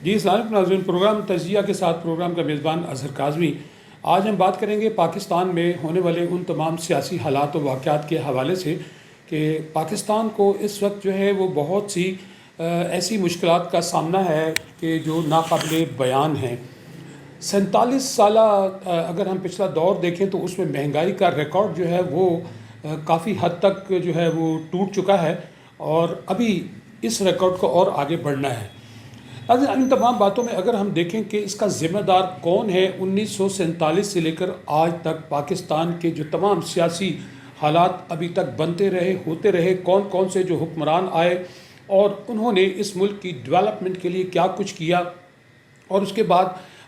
جی السلام علیکم ناظرین، پروگرام تجزیہ کے ساتھ پروگرام کا میزبان اظہر کاظمی۔ آج ہم بات کریں گے پاکستان میں ہونے والے ان تمام سیاسی حالات و واقعات کے حوالے سے کہ پاکستان کو اس وقت جو ہے وہ بہت سی ایسی مشکلات کا سامنا ہے کہ جو ناقابل بیان ہیں۔ 47 سالہ اگر ہم پچھلا دور دیکھیں تو اس میں مہنگائی کا ریکارڈ جو ہے وہ کافی حد تک جو ہے وہ ٹوٹ چکا ہے اور ابھی اس ریکارڈ کو اور آگے بڑھنا ہے۔ ان تمام باتوں میں اگر ہم دیکھیں کہ اس کا ذمہ دار کون ہے، 1947 سے لے کر آج تک پاکستان کے جو تمام سیاسی حالات ابھی تک بنتے رہے ہوتے رہے، کون کون سے جو حکمران آئے اور انہوں نے اس ملک کی ڈیولپمنٹ کے لیے کیا کچھ کیا، اور اس کے بعد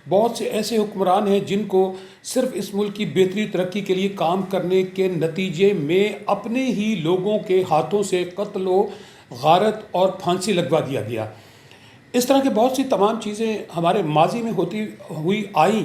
بہت سے ایسے حکمران ہیں جن کو صرف اس ملک کی بہتری ترقی کے لیے کام کرنے کے نتیجے میں اپنے ہی لوگوں کے ہاتھوں سے قتل و غارت اور پھانسی لگوا دیا گیا۔ اس طرح کے بہت سی تمام چیزیں ہمارے ماضی میں ہوتی ہوئی آئیں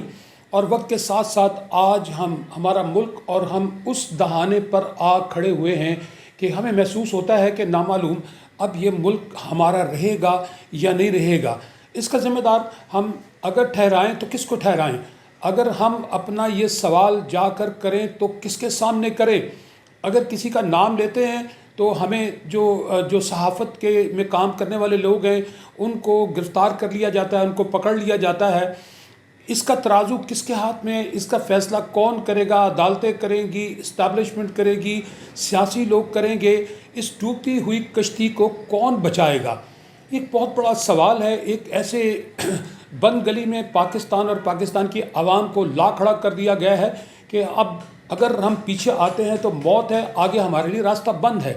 اور وقت کے ساتھ ساتھ آج ہمارا ملک اور ہم اس دہانے پر آ کھڑے ہوئے ہیں کہ ہمیں محسوس ہوتا ہے کہ نامعلوم اب یہ ملک ہمارا رہے گا یا نہیں رہے گا۔ اس کا ذمہ دار ہم اگر ٹھہرائیں تو کس کو ٹھہرائیں؟ اگر ہم اپنا یہ سوال جا کر کریں تو کس کے سامنے کریں؟ اگر کسی کا نام لیتے ہیں تو ہمیں جو صحافت کے میں کام کرنے والے لوگ ہیں ان کو گرفتار کر لیا جاتا ہے، ان کو پکڑ لیا جاتا ہے۔ اس کا ترازو کس کے ہاتھ میں ہے؟ اس کا فیصلہ کون کرے گا؟ عدالتیں کریں گی، اسٹیبلشمنٹ کرے گی، سیاسی لوگ کریں گے۔ اس ڈوبتی ہوئی کشتی کو کون بچائے گا؟ ایک بہت بڑا سوال ہے۔ ایک ایسے بند گلی میں پاکستان اور پاکستان کی عوام کو لا کھڑا کر دیا گیا ہے کہ اب اگر ہم پیچھے آتے ہیں تو موت ہے، آگے ہمارے لیے راستہ بند ہے۔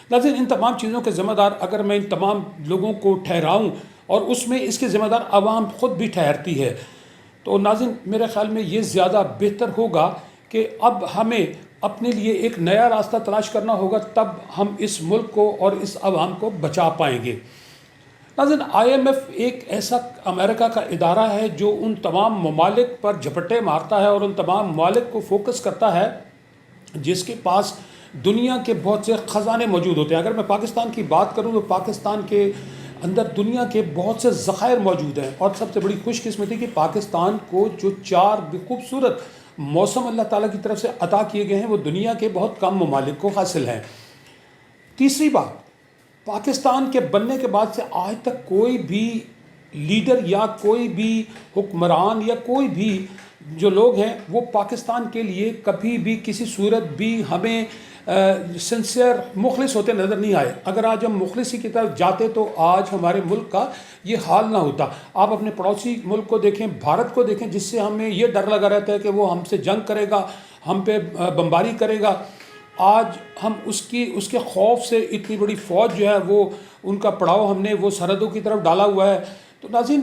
ناظرین، ان تمام چیزوں کے ذمہ دار اگر میں ان تمام لوگوں کو ٹھہراؤں اور اس میں اس کے ذمہ دار عوام خود بھی ٹھہرتی ہے تو ناظرین میرے خیال میں یہ زیادہ بہتر ہوگا کہ اب ہمیں اپنے لیے ایک نیا راستہ تلاش کرنا ہوگا، تب ہم اس ملک کو اور اس عوام کو بچا پائیں گے۔ ناظرین، IMF ایک ایسا امریکہ کا ادارہ ہے جو ان تمام ممالک پر جھپٹے مارتا ہے اور ان تمام ممالک کو فوکس کرتا ہے جس کے پاس دنیا کے بہت سے خزانے موجود ہوتے ہیں۔ اگر میں پاکستان کی بات کروں تو پاکستان کے اندر دنیا کے بہت سے ذخائر موجود ہیں اور سب سے بڑی خوش قسمتی کہ پاکستان کو جو 4 خوبصورت موسم اللہ تعالیٰ کی طرف سے عطا کیے گئے ہیں وہ دنیا کے بہت کم ممالک کو حاصل ہیں۔ تیسری بات، پاکستان کے بننے کے بعد سے آج تک کوئی بھی لیڈر یا کوئی بھی حکمران یا کوئی بھی جو لوگ ہیں وہ پاکستان کے لیے کبھی بھی کسی صورت بھی ہمیں سنسیئر مخلص ہوتے نظر نہیں آئے۔ اگر آج ہم مخلصی کی طرف جاتے تو آج ہمارے ملک کا یہ حال نہ ہوتا۔ آپ اپنے پڑوسی ملک کو دیکھیں، بھارت کو دیکھیں، جس سے ہمیں یہ ڈر لگا رہتا ہے کہ وہ ہم سے جنگ کرے گا، ہم پہ بمباری کرے گا۔ آج ہم اس کے خوف سے اتنی بڑی فوج جو ہے وہ ان کا پڑاؤ ہم نے وہ سرحدوں کی طرف ڈالا ہوا ہے۔ تو ناظرین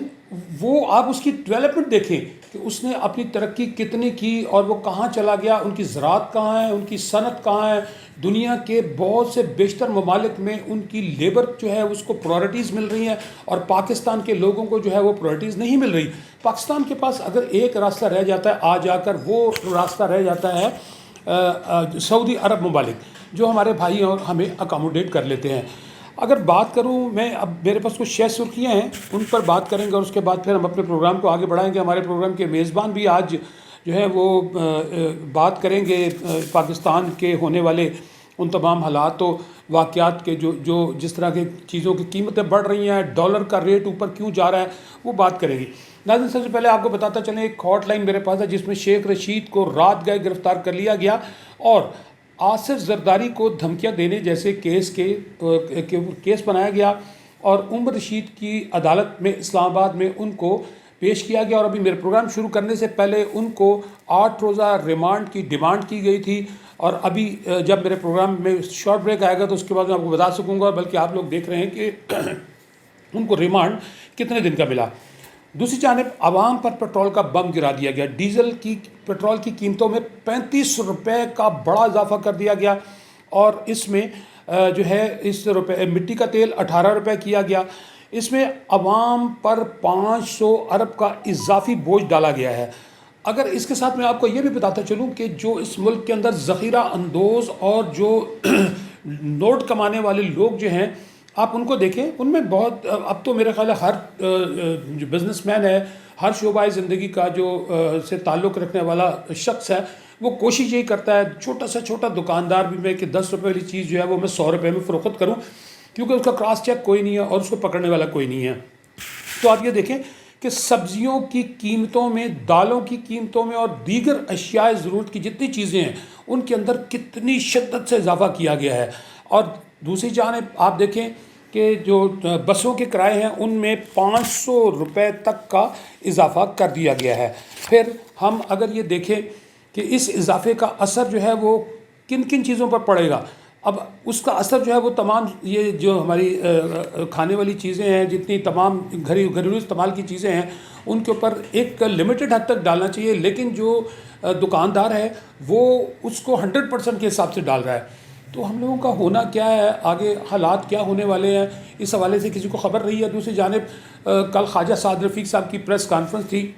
وہ آپ اس کی ڈیولپمنٹ دیکھیں کہ اس نے اپنی ترقی کتنی کی اور وہ کہاں چلا گیا، ان کی زراعت کہاں ہے، ان کی صنعت کہاں ہے۔ دنیا کے بہت سے بیشتر ممالک میں ان کی لیبر جو ہے اس کو پرائرٹیز مل رہی ہیں اور پاکستان کے لوگوں کو جو ہے وہ پرائرٹیز نہیں مل رہی۔ پاکستان کے پاس اگر ایک راستہ رہ جاتا ہے آ جا کر، وہ راستہ رہ جاتا ہے سعودی عرب ممالک، جو ہمارے بھائی اور ہمیں اکاموڈیٹ کر لیتے ہیں۔ اگر بات کروں میں، اب میرے پاس کچھ شہ سرخیاں ہیں، ان پر بات کریں گے اور اس کے بعد پھر ہم اپنے پروگرام کو آگے بڑھائیں گے۔ ہمارے پروگرام کے میزبان بھی آج جو ہے وہ بات کریں گے پاکستان کے ہونے والے ان تمام حالات و واقعات کے جو جس طرح کی چیزوں کی قیمتیں بڑھ رہی ہیں، ڈالر کا ریٹ اوپر کیوں جا رہا ہے، وہ بات کریں گے۔ ناظرین، سب سے پہلے آپ کو بتاتا چلیں ایک ہاٹ لائن میرے پاس ہے جس میں شیخ رشید کو رات گئے گرفتار کر لیا گیا اور آصف زرداری کو دھمکیاں دینے جیسے کیس بنایا گیا اور عمر رشید کی عدالت میں اسلام آباد میں ان کو پیش کیا گیا، اور ابھی میرے پروگرام شروع کرنے سے پہلے ان کو 8 روزہ ریمانڈ کی ڈیمانڈ کی گئی تھی، اور ابھی جب میرے پروگرام میں شارٹ بریک آئے گا تو اس کے بعد میں آپ کو بتا سکوں گا، بلکہ آپ لوگ دیکھ رہے ہیں کہ ان کو ریمانڈ کتنے دن کا ملا۔ دوسری جانب عوام پر پیٹرول کا بم گرا دیا گیا، پیٹرول کی قیمتوں میں 35 روپے کا بڑا اضافہ کر دیا گیا، اور اس میں جو ہے مٹی کا تیل 18 روپے کیا گیا۔ اس میں عوام پر 500 ارب کا اضافی بوجھ ڈالا گیا ہے۔ اگر اس کے ساتھ میں آپ کو یہ بھی بتاتا چلوں کہ جو اس ملک کے اندر ذخیرہ اندوز اور جو نوٹ کمانے والے لوگ جو ہیں آپ ان کو دیکھیں، ان میں بہت اب تو میرا خیال ہے ہر جو بزنس مین ہے، ہر شعبۂ زندگی کا جو سے تعلق رکھنے والا شخص ہے، وہ کوشش یہی کرتا ہے، چھوٹا سے چھوٹا دکاندار بھی میں، کہ 10 روپے والی چیز جو ہے وہ میں 100 روپے میں فروخت کروں، کیونکہ اس کا کراس چیک کوئی نہیں ہے اور اس کو پکڑنے والا کوئی نہیں ہے۔ تو آپ یہ دیکھیں کہ سبزیوں کی قیمتوں میں، دالوں کی قیمتوں میں اور دیگر اشیاء ضرورت کی جتنی چیزیں ہیں ان کے اندر کتنی شدت سے اضافہ کیا گیا ہے۔ اور دوسری جانب آپ دیکھیں کہ جو بسوں کے کرائے ہیں ان میں 500 روپے تک کا اضافہ کر دیا گیا ہے۔ پھر ہم اگر یہ دیکھیں کہ اس اضافے کا اثر جو ہے وہ کن کن چیزوں پر پڑے گا، اب اس کا اثر جو ہے وہ تمام یہ جو ہماری کھانے والی چیزیں ہیں، جتنی تمام گھریلو استعمال کی چیزیں ہیں، ان کے اوپر ایک لمیٹڈ حد تک ڈالنا چاہیے، لیکن جو دکاندار ہے وہ اس کو 100% کے حساب سے ڈال رہا ہے۔ تو ہم لوگوں کا ہونا کیا ہے، آگے حالات کیا ہونے والے ہیں، اس حوالے سے کسی کو خبر رہی ہے؟ دوسری جانب کل خواجہ سعد رفیق صاحب کی پریس کانفرنس تھی،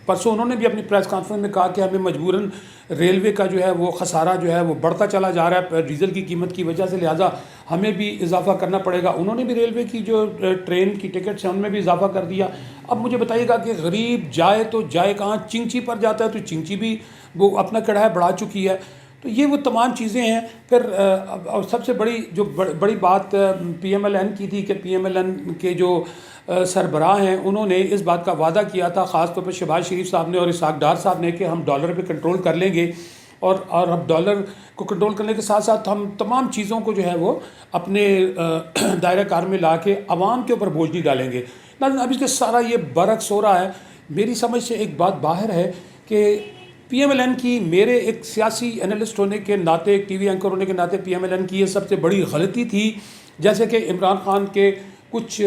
پرسوں انہوں نے بھی اپنی پریس کانفرنس میں کہا کہ ہمیں مجبوراً ریلوے کا جو ہے وہ خسارہ جو ہے وہ بڑھتا چلا جا رہا ہے ڈیزل کی قیمت کی وجہ سے، لہٰذا ہمیں بھی اضافہ کرنا پڑے گا۔ انہوں نے بھی ریلوے کی جو ٹرین کی ٹکٹس ہیں ان میں بھی اضافہ کر دیا۔ اب مجھے بتائیے گا کہ غریب جائے تو جائے کہاں؟ چنگچی پر جاتا ہے تو چنگچی بھی وہ اپنا کرایہ بڑھا چکی ہے۔ تو یہ وہ تمام چیزیں ہیں۔ پھر اور سب سے بڑی جو بڑی بات پی ایم ایل این کی تھی کہ پی ایم ایل این کے جو سربراہ ہیں انہوں نے اس بات کا وعدہ کیا تھا، خاص طور پہ شہباز شریف صاحب نے اور اسحاق ڈار صاحب نے، کہ ہم ڈالر پہ کنٹرول کر لیں گے، اور ہم ڈالر کو کنٹرول کرنے کے ساتھ ساتھ ہم تمام چیزوں کو جو ہے وہ اپنے دائرہ کار میں لا کے عوام کے اوپر بوجھ نہیں ڈالیں گے۔ لیکن اب اس کے سارا یہ برعکس ہو رہا ہے۔ میری سمجھ سے ایک بات باہر ہے کہ پی ایم ایل این کی، میرے ایک سیاسی انالسٹ ہونے کے ناطے، ایک ٹی وی اینکر ہونے کے ناطے، پی ایم ایل این کی یہ سب سے بڑی غلطی تھی، جیسے کہ عمران خان کے کچھ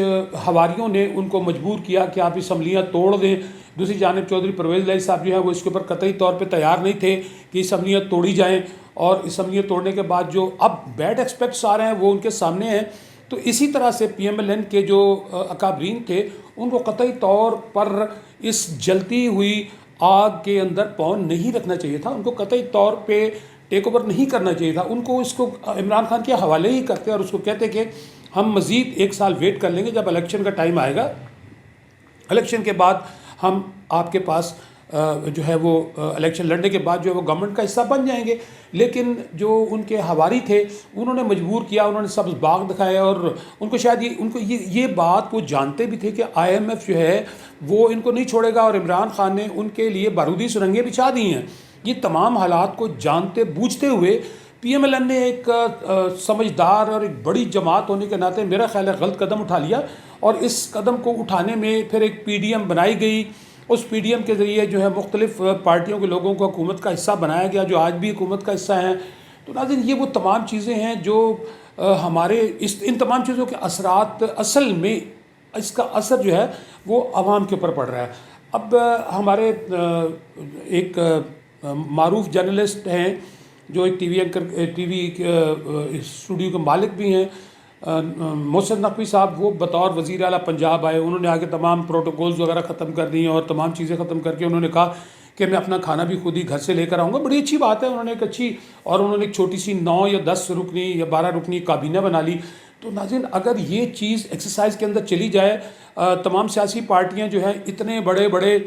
حواریوں نے ان کو مجبور کیا کہ آپ اسمبلیاں توڑ دیں۔ دوسری جانب چودھری پرویز الہی صاحب جو ہے وہ اس کے اوپر قطعی طور پہ تیار نہیں تھے کہ اسمبلیاں توڑی جائیں، اور اسمبلیاں توڑنے کے بعد جو اب بیڈ ایکسپیکٹس آ رہے ہیں وہ ان کے سامنے ہیں۔ تو اسی طرح سے پی ایم ایل این کے جو اکابرین تھے ان کو قطعی طور پر اس جلتی ہوئی آگ کے اندر پاؤں نہیں رکھنا چاہیے تھا، ان کو قطعی طور پہ ٹیک اوور نہیں کرنا چاہیے تھا، ان کو اس کو عمران خان کے حوالے ہی کرتے اور اس کو کہتے کہ ہم مزید 1 سال ویٹ کر لیں گے، جب الیکشن کا ٹائم آئے گا، الیکشن کے بعد ہم آپ کے پاس جو ہے وہ الیکشن لڑنے کے بعد جو ہے وہ گورنمنٹ کا حصہ بن جائیں گے۔ لیکن جو ان کے حواری تھے انہوں نے مجبور کیا، انہوں نے سبز باغ دکھایا، اور ان کو شاید یہ بات وہ جانتے بھی تھے کہ آئی ایم ایف جو ہے وہ ان کو نہیں چھوڑے گا، اور عمران خان نے ان کے لیے بارودی سرنگیں بچھا دی ہیں۔ یہ تمام حالات کو جانتے بوجھتے ہوئے پی ایم ایل این نے ایک سمجھدار اور ایک بڑی جماعت ہونے کے ناطے میرا خیال ہے غلط قدم اٹھا لیا، اور اس قدم کو اٹھانے میں پھر ایک پی ڈی ایم بنائی گئی۔ اس پی ڈی ایم کے ذریعے جو ہے مختلف پارٹیوں کے لوگوں کو حکومت کا حصہ بنایا گیا، جو آج بھی حکومت کا حصہ ہیں۔ تو ناظرین یہ وہ تمام چیزیں ہیں جو ہمارے ان تمام چیزوں کے اثرات، اصل میں اس کا اثر جو ہے وہ عوام کے اوپر پڑ رہا ہے۔ اب ہمارے ایک معروف جرنلسٹ ہیں جو ایک T V anchor, T V studio کے مالک بھی ہیں، محسن نقوی صاحب، وہ بطور وزیر اعلیٰ پنجاب آئے، انہوں نے آگے تمام پروٹوکولز وغیرہ ختم کر دی اور تمام چیزیں ختم کر کے انہوں نے کہا کہ میں اپنا کھانا بھی خود ہی گھر سے لے کر آؤں گا۔ بڑی اچھی بات ہے، انہوں نے ایک اچھی، اور انہوں نے ایک چھوٹی سی 9 یا 10 رکنی یا 12 رکنی کابینہ بنا لی۔ تو ناظرین اگر یہ چیز ایکسرسائز کے اندر چلی جائے، تمام سیاسی پارٹیاں جو ہیں اتنے بڑے بڑے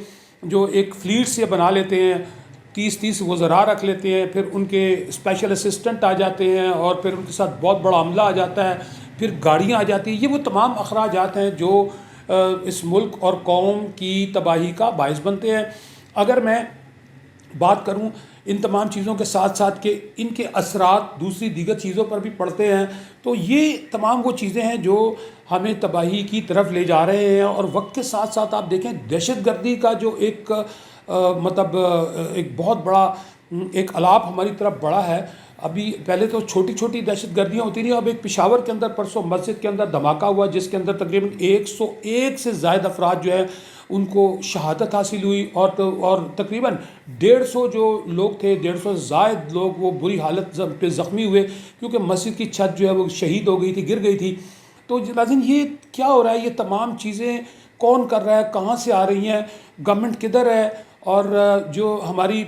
جو ایک فلیٹ سے بنا لیتے ہیں، 30 وزراء رکھ لیتے ہیں، پھر ان کے اسپیشل اسسٹنٹ آ جاتے ہیں، اور پھر ان کے ساتھ بہت بڑا عملہ آ جاتا ہے، پھر گاڑیاں آ جاتی ہیں، یہ وہ تمام اخراجات ہیں جو اس ملک اور قوم کی تباہی کا باعث بنتے ہیں۔ اگر میں بات کروں ان تمام چیزوں کے ساتھ ساتھ کہ ان کے اثرات دوسری دیگر چیزوں پر بھی پڑتے ہیں، تو یہ تمام وہ چیزیں ہیں جو ہمیں تباہی کی طرف لے جا رہے ہیں۔ اور وقت کے ساتھ ساتھ آپ دیکھیں دہشت گردی کا جو ایک مطلب ایک بہت بڑا ایک الاپ ہماری طرف بڑھا ہے۔ ابھی پہلے تو چھوٹی چھوٹی دہشت گردیاں ہوتی رہی، اب ایک پشاور کے اندر پرسوں مسجد کے اندر دھماکہ ہوا جس کے اندر تقریباً 101 سے زائد افراد جو ہے ان کو شہادت حاصل ہوئی، اور تقریباً 150 جو لوگ تھے، 150 سے زائد لوگ وہ بری حالت پہ زخمی ہوئے، کیونکہ مسجد کی چھت جو ہے وہ شہید ہو گئی تھی، گر گئی تھی۔ تو ناظرین یہ کیا ہو رہا ہے؟ یہ تمام چیزیں کون کر رہا ہے؟ کہاں سے آ رہی ہیں؟ گورنمنٹ کدھر ہے؟ اور جو ہماری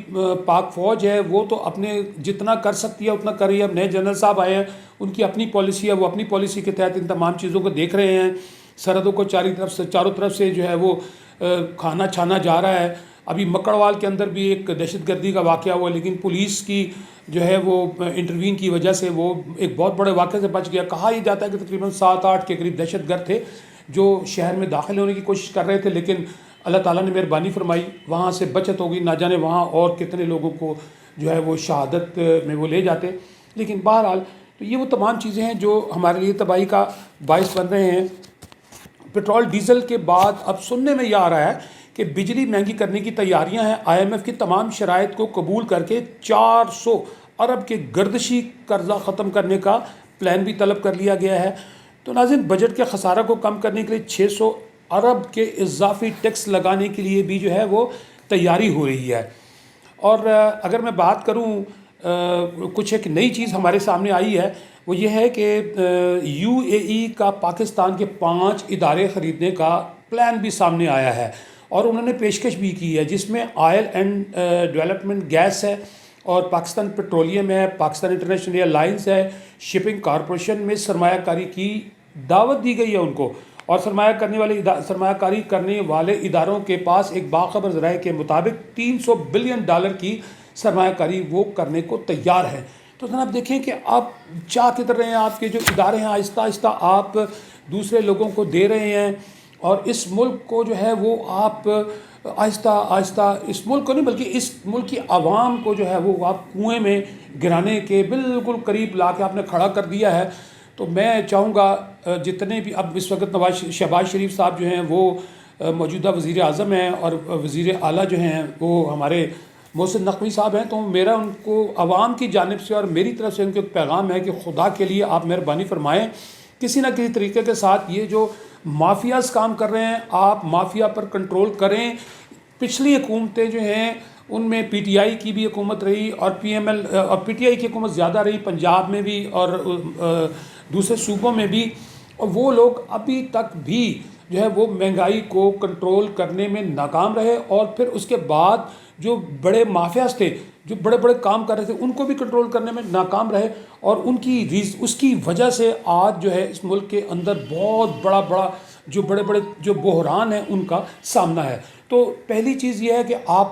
پاک فوج ہے وہ تو اپنے جتنا کر سکتی ہے اتنا کر رہی ہے. اب نئے جنرل صاحب آئے ہیں, ان کی اپنی پالیسی ہے, وہ اپنی پالیسی کے تحت ان تمام چیزوں کو دیکھ رہے ہیں. سرحدوں کو چاروں طرف سے جو ہے وہ کھانا چھانا جا رہا ہے. ابھی مکڑوال کے اندر بھی ایک دہشت گردی کا واقعہ ہوا, لیکن پولیس کی جو ہے وہ انٹروین کی وجہ سے وہ ایک بہت بڑے واقعے سے بچ گیا. کہا یہ جاتا ہے کہ تقریباً 7-8 کے قریب دہشت گرد تھے جو شہر میں داخل ہونے کی کوشش کر رہے تھے, لیکن اللہ تعالیٰ نے مہربانی فرمائی, وہاں سے بچت ہوگی. نہ جانے وہاں اور کتنے لوگوں کو جو ہے وہ شہادت میں وہ لے جاتے. لیکن بہرحال تو یہ وہ تمام چیزیں ہیں جو ہمارے لیے تباہی کا باعث بن رہے ہیں. پٹرول ڈیزل کے بعد اب سننے میں یہ آ رہا ہے کہ بجلی مہنگی کرنے کی تیاریاں ہیں. IMF کی تمام شرائط کو قبول کر کے 400 ارب کے گردشی قرضہ ختم کرنے کا پلان بھی طلب کر لیا گیا ہے. تو ناظرین, بجٹ کے خسارہ کو کم کرنے کے لیے 600 ارب کے اضافی ٹیکس لگانے کے لیے بھی جو ہے وہ تیاری ہو رہی ہے. اور اگر میں بات کروں, کچھ ایک نئی چیز ہمارے سامنے آئی ہے, وہ یہ ہے کہ UAE کا پاکستان کے 5 ادارے خریدنے کا پلان بھی سامنے آیا ہے, اور انہوں نے پیشکش بھی کی ہے, جس میں آئل اینڈ ڈیولپمنٹ گیس ہے, اور پاکستان پیٹرولیم ہے, پاکستان انٹرنیشنل ایئر لائنس ہے, شپنگ کارپوریشن میں سرمایہ کاری کی دعوت دی گئی ہے ان کو. اور سرمایہ کاری کرنے والے اداروں کے پاس ایک باخبر ذرائع کے مطابق $300 بلین کی سرمایہ کاری وہ کرنے کو تیار ہے. تو جناب دیکھیں کہ آپ چاہ کدھر رہے ہیں, آپ کے جو ادارے ہیں آہستہ آہستہ آپ دوسرے لوگوں کو دے رہے ہیں, اور اس ملک کو جو ہے وہ آپ آہستہ آہستہ, اس ملک کو نہیں بلکہ اس ملک کی عوام کو جو ہے وہ آپ کنویں میں گرانے کے بالکل قریب لا کے آپ نے کھڑا کر دیا ہے. تو میں چاہوں گا جتنے بھی اب اس وقت شہباز شریف صاحب جو ہیں وہ موجودہ وزیر اعظم ہیں, اور وزیر اعلیٰ جو ہیں وہ ہمارے محسن نقوی صاحب ہیں, تو میرا ان کو عوام کی جانب سے اور میری طرف سے ان کو ایک پیغام ہے کہ خدا کے لیے آپ مہربانی فرمائیں, کسی نہ کسی طریقے کے ساتھ یہ جو مافیاز کام کر رہے ہیں آپ مافیا پر کنٹرول کریں. پچھلی حکومتیں جو ہیں ان میں PTI کی بھی حکومت رہی, اور PML اور PTI کی حکومت زیادہ رہی, پنجاب میں بھی اور دوسرے صوبوں میں بھی, اور وہ لوگ ابھی تک بھی جو ہے وہ مہنگائی کو کنٹرول کرنے میں ناکام رہے. اور پھر اس کے بعد جو بڑے مافیاز تھے جو بڑے بڑے کام کر رہے تھے ان کو بھی کنٹرول کرنے میں ناکام رہے, اور اس کی وجہ سے آج جو ہے اس ملک کے اندر بہت بڑا جو بڑے جو بحران ہیں ان کا سامنا ہے. تو پہلی چیز یہ ہے کہ آپ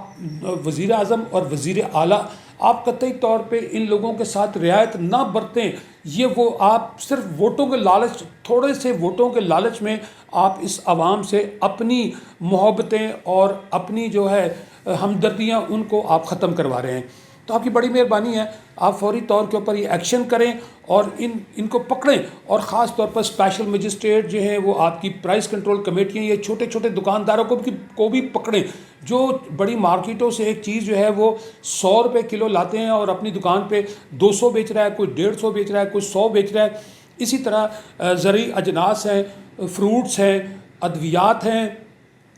وزیر اعظم اور وزیر اعلیٰ آپ قطعی طور پہ ان لوگوں کے ساتھ رعایت نہ برتیں. یہ وہ آپ صرف ووٹوں کے لالچ, تھوڑے سے ووٹوں کے لالچ میں آپ اس عوام سے اپنی محبتیں اور اپنی جو ہے ہمدردیاں ان کو آپ ختم کروا رہے ہیں. تو آپ کی بڑی مہربانی ہے, آپ فوری طور کے اوپر یہ ایکشن کریں اور ان کو پکڑیں, اور خاص طور پر اسپیشل مجسٹریٹ جو ہیں وہ آپ کی پرائس کنٹرول کمیٹیاں, یہ چھوٹے چھوٹے دکانداروں کو بھی پکڑیں جو بڑی مارکیٹوں سے ایک چیز جو ہے وہ $100 کلو لاتے ہیں اور اپنی دکان پہ 200 بیچ رہا ہے, کوئی 150 بیچ رہا ہے, کوئی 100 بیچ رہا ہے. اسی طرح زرعی اجناس ہیں, فروٹس ہیں, ادویات ہیں,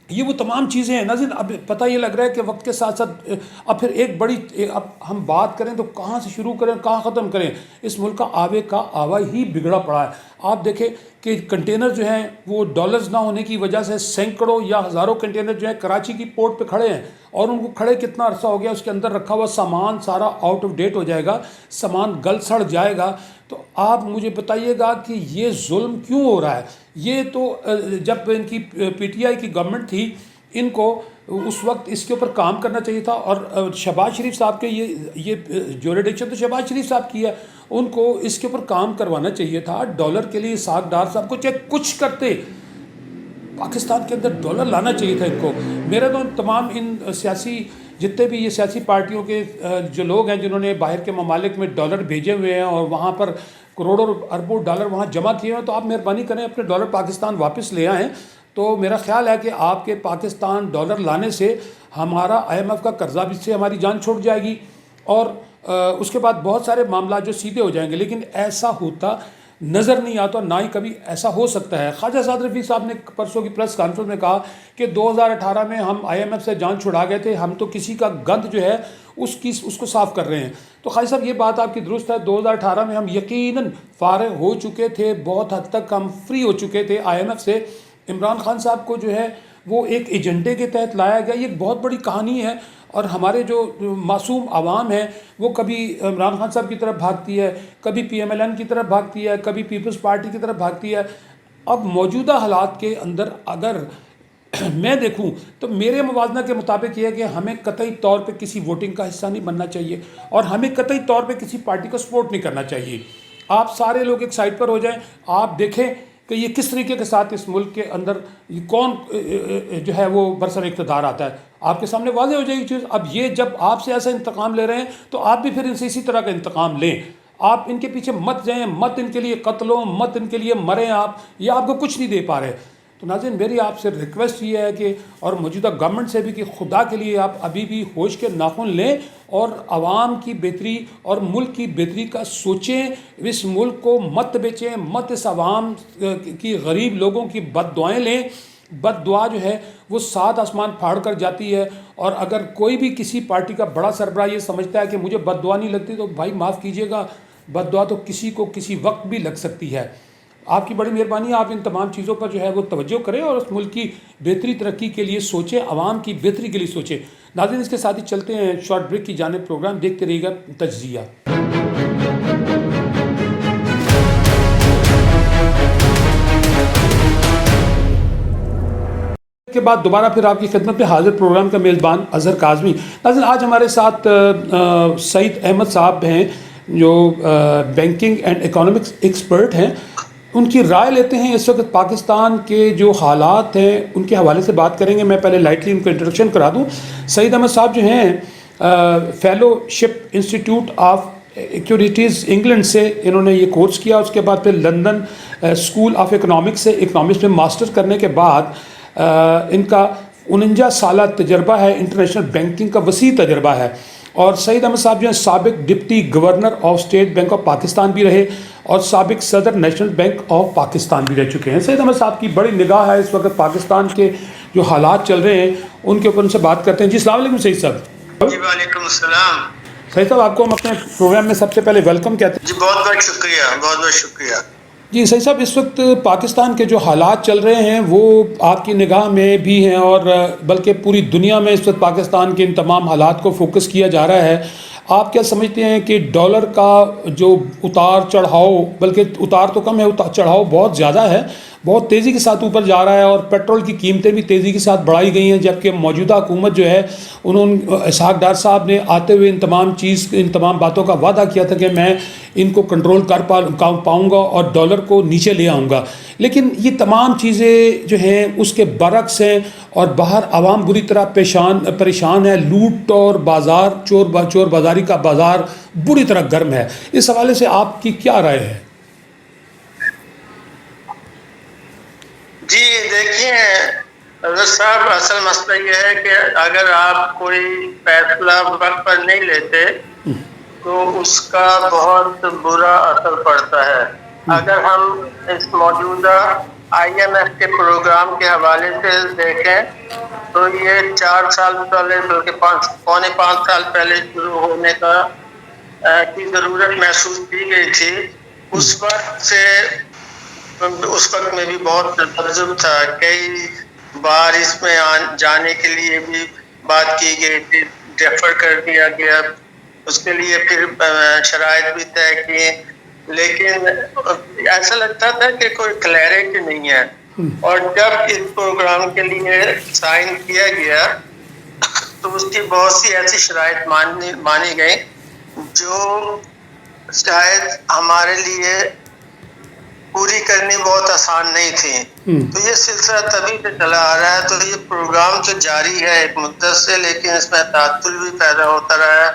یہ وہ تمام چیزیں ہیں. ناظرین, اب پتہ یہ لگ رہا ہے کہ وقت کے ساتھ ساتھ اب پھر اب ہم بات کریں تو کہاں سے شروع کریں, کہاں ختم کریں. اس ملک کا آوا ہی بگڑا پڑا ہے. آپ دیکھیں کہ کنٹینر جو ہیں وہ ڈالرز نہ ہونے کی وجہ سے سینکڑوں یا ہزاروں کنٹینر جو ہیں کراچی کی پورٹ پہ کھڑے ہیں, اور ان کو کھڑے کتنا عرصہ ہو گیا, اس کے اندر رکھا ہوا سامان سارا آؤٹ آف ڈیٹ ہو جائے گا, سامان گل سڑ جائے گا. تو آپ مجھے بتائیے گا کہ یہ ظلم کیوں ہو رہا ہے. یہ تو جب ان کی PTI کی گورنمنٹ تھی, ان کو اس وقت اس کے اوپر کام کرنا چاہیے تھا, اور شہباز شریف صاحب کے یہ جو ریڈکشن تو شہباز شریف صاحب کی ہے, ان کو اس کے اوپر کام کروانا چاہیے تھا. ڈالر کے لیے ساکھ ڈار صاحب کو چاہے کچھ کرتے, پاکستان کے اندر ڈالر لانا چاہیے تھا ان کو. میرا تو تمام ان جتنے بھی یہ سیاسی پارٹیوں کے جو لوگ ہیں جنہوں نے باہر کے ممالک میں ڈالر بھیجے ہوئے ہیں اور وہاں پر کروڑوں اربوں ڈالر وہاں جمع کیے ہیں, تو آپ مہربانی کریں اپنے ڈالر پاکستان واپس لے آئیں. تو میرا خیال ہے کہ آپ کے پاکستان ڈالر لانے سے ہمارا IMF کا قرضہ بھی سے ہماری جان چھوٹ جائے گی, اور اس کے بعد بہت سارے معاملات جو سیدھے ہو جائیں گے. لیکن ایسا ہوتا نظر نہیں آتا, نہ ہی کبھی ایسا ہو سکتا ہے. خواجہ سعد رفیق صاحب نے پرسوں کی پریس کانفرنس میں کہا کہ 2018 میں ہم IMF سے جان چھڑا گئے تھے, ہم تو کسی کا گند جو ہے اس کو صاف کر رہے ہیں. تو خواجہ صاحب یہ بات آپ کی درست ہے, 2018 میں ہم یقیناً فارغ ہو چکے تھے, بہت حد تک ہم فری ہو چکے تھے IMF سے. عمران خان صاحب کو جو ہے وہ ایک ایجنڈے کے تحت لایا گیا. یہ ایک بہت بڑی کہانی ہے اور ہمارے جو معصوم عوام ہیں وہ کبھی عمران خان صاحب کی طرف بھاگتی ہے, کبھی پی ایم ایل این کی طرف بھاگتی ہے, کبھی پیپلز پارٹی کی طرف بھاگتی ہے. اب موجودہ حالات کے اندر اگر میں دیکھوں تو میرے موازنہ کے مطابق یہ ہے کہ ہمیں قطعی طور پہ کسی ووٹنگ کا حصہ نہیں بننا چاہیے اور ہمیں قطعی طور پہ کسی پارٹی کو سپورٹ نہیں کرنا چاہیے. آپ سارے لوگ ایک سائڈ پر ہو جائیں, آپ دیکھیں کہ یہ کس طریقے کے ساتھ اس ملک کے اندر کون جو ہے وہ برسر اقتدار آتا ہے. آپ کے سامنے واضح ہو جائے گی چیز. اب یہ جب آپ سے ایسا انتقام لے رہے ہیں تو آپ بھی پھر ان سے اسی طرح کا انتقام لیں. آپ ان کے پیچھے مت جائیں, مت ان کے لیے قتل ہوں, مت ان کے لیے مریں آپ, یہ آپ کو کچھ نہیں دے پا رہے. تو ناظرین میری آپ سے ریکویسٹ یہ ہے کہ اور موجودہ گورنمنٹ سے بھی کہ خدا کے لیے آپ ابھی بھی ہوش کے ناخن لیں اور عوام کی بہتری اور ملک کی بہتری کا سوچیں. اس ملک کو مت بیچیں, مت اس عوام کی غریب لوگوں کی بد دعائیں لیں. بد دعا جو ہے وہ سات آسمان پھاڑ کر جاتی ہے, اور اگر کوئی بھی کسی پارٹی کا بڑا سربراہ یہ سمجھتا ہے کہ مجھے بد دعا نہیں لگتی تو بھائی معاف کیجیے گا, بد دعا تو کسی کو کسی وقت بھی لگ سکتی ہے. آپ کی بڑی مہربانی, آپ ان تمام چیزوں پر جو ہے وہ توجہ کریں اور اس ملک کی بہتری ترقی کے لیے سوچیں, عوام کی بہتری کے لیے سوچیں. ناظرین اس کے ساتھ ہی چلتے ہیں شارٹ بریک کی جانب. پروگرام دیکھتے رہیے گا تجزیہ کے بعد دوبارہ پھر آپ کی خدمت میں حاضر پروگرام کا میزبان اظہر کاظمی. ناظرین آج ہمارے ساتھ سعید احمد صاحب ہیں جو بینکنگ اینڈ اکنامکس ایکسپرٹ ہیں. ان کی رائے لیتے ہیں اس وقت پاکستان کے جو حالات ہیں ان کے حوالے سے بات کریں گے. میں پہلے لائٹلی ان کو انٹروڈکشن کرا دوں. سعید احمد صاحب جو ہیں fellowship institute of actuaries England سے انہوں نے یہ کورس کیا. اس کے بعد پھر لندن اسکول آف اکنامکس سے اکنامکس میں ماسٹر کرنے کے بعد ان کا 49 سالہ تجربہ ہے, انٹرنیشنل بینکنگ کا وسیع تجربہ ہے. اور سعید احمد صاحب جو ہیں سابق deputy governor of state bank of Pakistan بھی رہے اور سابق صدر نیشنل بینک آف پاکستان بھی رہ چکے ہیں. سعید احمد صاحب کی بڑی نگاہ ہے اس وقت پاکستان کے جو حالات چل رہے ہیں ان کے اوپر ان سے بات کرتے ہیں. جی السلام علیکم سعید صاحب. جی وعلیکم السلام. سعید صاحب آپ کو ہم اپنے پروگرام میں سب سے پہلے ویلکم کہتے ہیں. جی بہت بہت شکریہ, بہت بہت شکریہ. جی سعید صاحب اس وقت پاکستان کے جو حالات چل رہے ہیں وہ آپ کی نگاہ میں بھی ہیں اور بلکہ پوری دنیا میں اس وقت پاکستان کے ان تمام حالات کو فوکس کیا جا رہا ہے. آپ کیا سمجھتے ہیں کہ ڈالر کا جو اتار چڑھاؤ, بلکہ اتار تو کم ہے, چڑھاؤ بہت زیادہ ہے, بہت تیزی کے ساتھ اوپر جا رہا ہے اور پیٹرول کی قیمتیں بھی تیزی کے ساتھ بڑھائی گئی ہیں, جبکہ موجودہ حکومت جو ہے اسحاق ڈار صاحب نے آتے ہوئے ان تمام باتوں کا وعدہ کیا تھا کہ میں ان کو کنٹرول کر پاؤں گا اور ڈالر کو نیچے لے آؤں گا. لیکن یہ تمام چیزیں جو ہیں اس کے برعکس ہیں اور باہر عوام بری طرح پریشان ہے. لوٹ اور بازار چور بازاری کا بازار بری طرح گرم ہے. اس حوالے سے آپ کی کیا رائے ہے؟ جی دیکھیے حضرت صاحب, اصل مسئلہ یہ ہے کہ اگر آپ کوئی فیصلہ وقت پر نہیں لیتے تو اس کا بہت برا اثر پڑتا ہے. اگر ہم اس موجودہ آئی ایم ایف کے پروگرام کے حوالے سے دیکھیں تو یہ 4 سال پہلے بلکہ 5.25 سال پہلے شروع ہونے کی ضرورت محسوس کی گئی تھی. اس وقت میں بھی بہت تجربہ تھا, کئی بار اس میں جانے کے لیے بھی بات کی گئی تھی, ڈیفر کر دیا گیا, اس کے لیے پھر شرائط بھی طے کیے, لیکن ایسا لگتا تھا کہ کوئی کلیئرٹی نہیں ہے. اور جب اس پروگرام کے لیے سائن کیا گیا تو اس کی بہت سی ایسی شرائط مانی گئی جو شاید ہمارے لیے پوری کرنی بہت آسان نہیں تھی. تو یہ سلسلہ تبھی سے چلا آ رہا ہے. تو یہ پروگرام تو جاری ہے ایک مدت سے, لیکن اس میں تعطل بھی پیدا ہوتا رہا ہے